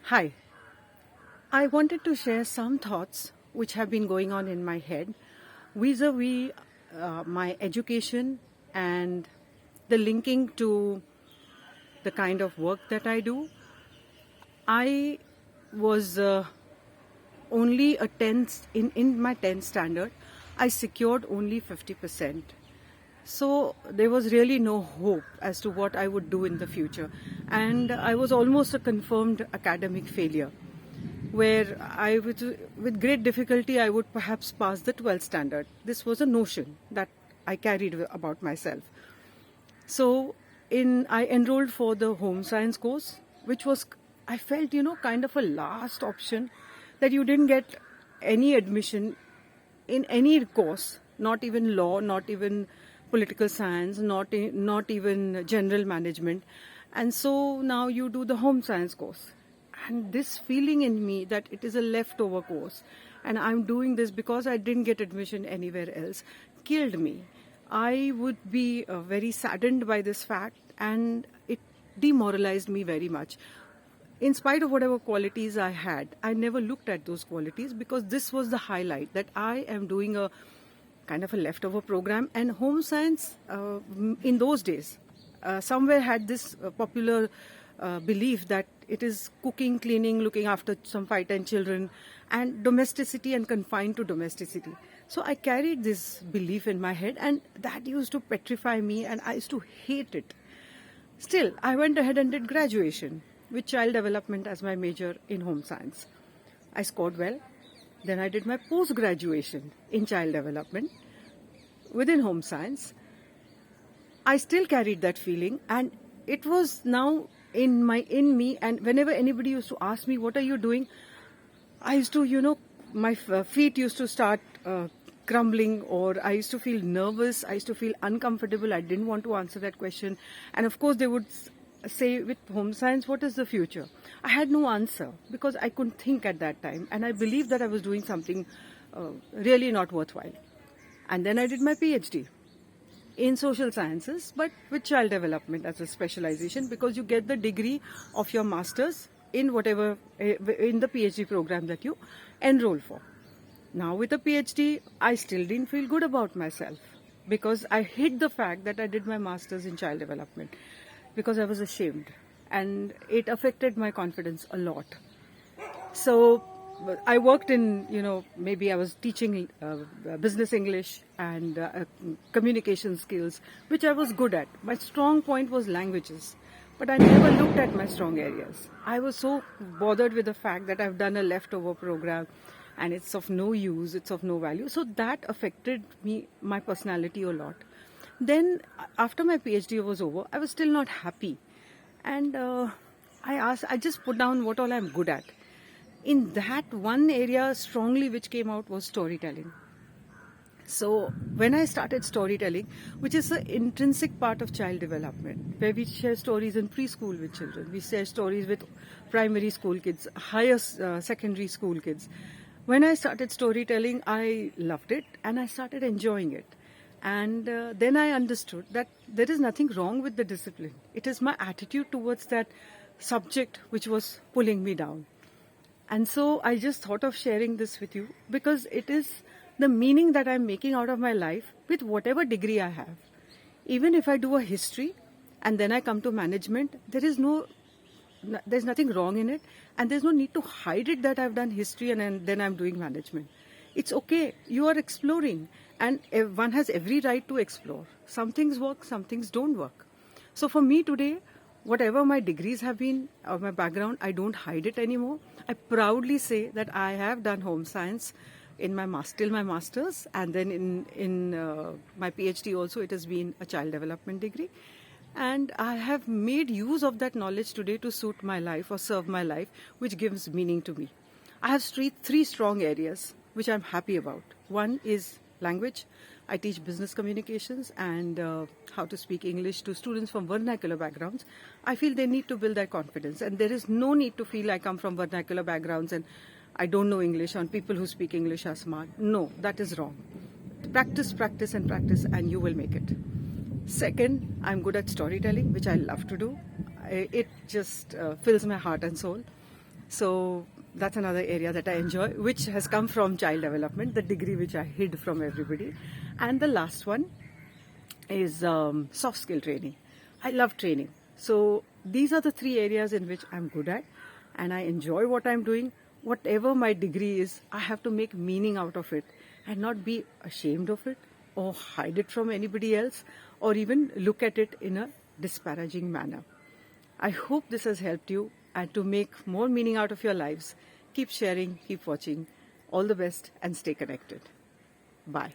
Hi, I wanted to share some thoughts which have been going on in my head vis-a-vis my education and the linking to the kind of work that I do. I was only a 10th in my 10th standard. I secured only 50%. So there was really no hope as to what I would do in the future. And I was almost a confirmed academic failure, where with great difficulty, I would perhaps pass the 12th standard. This was a notion that I carried about myself. So I enrolled for the home science course, which was, I felt, kind of a last option, that you didn't get any admission in any course, not even law, not even political science, not even general management. And so now you do the home science course. And this feeling in me that it is a leftover course and I'm doing this because I didn't get admission anywhere else killed me. I would be very saddened by this fact, and it demoralized me very much. In spite of whatever qualities I had, I never looked at those qualities because this was the highlight, that I am doing a kind of a leftover program. And home science, in those days, somewhere had this popular belief that it is cooking, cleaning, looking after some 5-10 children, and domesticity and confined to domesticity. So I carried this belief in my head, and that used to petrify me, and I used to hate it. Still, I went ahead and did graduation with child development as my major in home science. I scored well. Then I did my post-graduation in child development within home science. I still carried that feeling, and it was now in me. And whenever anybody used to ask me, what are you doing? I used to, my feet used to start crumbling, or I used to feel nervous. I used to feel uncomfortable. I didn't want to answer that question. And of course, they would say, with home science, what is the future? I had no answer because I couldn't think at that time. And I believed that I was doing something really not worthwhile. And then I did my PhD in social sciences, but with child development as a specialization, because you get the degree of your master's in whatever, in the PhD program that you enroll for. Now with a PhD, I still didn't feel good about myself because I hid the fact that I did my master's in child development because I was ashamed, and it affected my confidence a lot. So I worked in, maybe I was teaching business English and communication skills, which I was good at. My strong point was languages, but I never looked at my strong areas. I was so bothered with the fact that I've done a leftover program and it's of no use, it's of no value. So that affected me, my personality a lot. Then after my PhD was over, I was still not happy. And I just put down what all I'm good at. In that one area strongly which came out was storytelling. So when I started storytelling, which is an intrinsic part of child development, where we share stories in preschool with children, we share stories with primary school kids, higher secondary school kids. When I started storytelling, I loved it and I started enjoying it. And then I understood that there is nothing wrong with the discipline. It is my attitude towards that subject which was pulling me down. And so I just thought of sharing this with you because it is the meaning that I'm making out of my life with whatever degree I have. Even if I do a history and then I come to management, there's nothing wrong in it, and there's no need to hide it that I've done history and then I'm doing management. It's okay. You are exploring, and one has every right to explore. Some things work, some things don't work. So for me today, whatever my degrees have been, or my background, I don't hide it anymore. I proudly say that I have done home science in till my master's, and then in my PhD also it has been a child development degree. And I have made use of that knowledge today to suit my life or serve my life, which gives meaning to me. I have three strong areas which I'm happy about. One is language. I teach business communications and how to speak English to students from vernacular backgrounds. I feel they need to build their confidence, and there is no need to feel I come from vernacular backgrounds and I don't know English, and people who speak English are smart. No, that is wrong. Practice, practice, and practice, and you will make it. Second, I'm good at storytelling, which I love to do. It just fills my heart and soul. So that's another area that I enjoy, which has come from child development, the degree which I hid from everybody. And the last one is soft skill training. I love training. So these are the three areas in which I'm good at, and I enjoy what I'm doing. Whatever my degree is, I have to make meaning out of it and not be ashamed of it or hide it from anybody else or even look at it in a disparaging manner. I hope this has helped you, and to make more meaning out of your lives, keep sharing, keep watching. All the best and stay connected. Bye.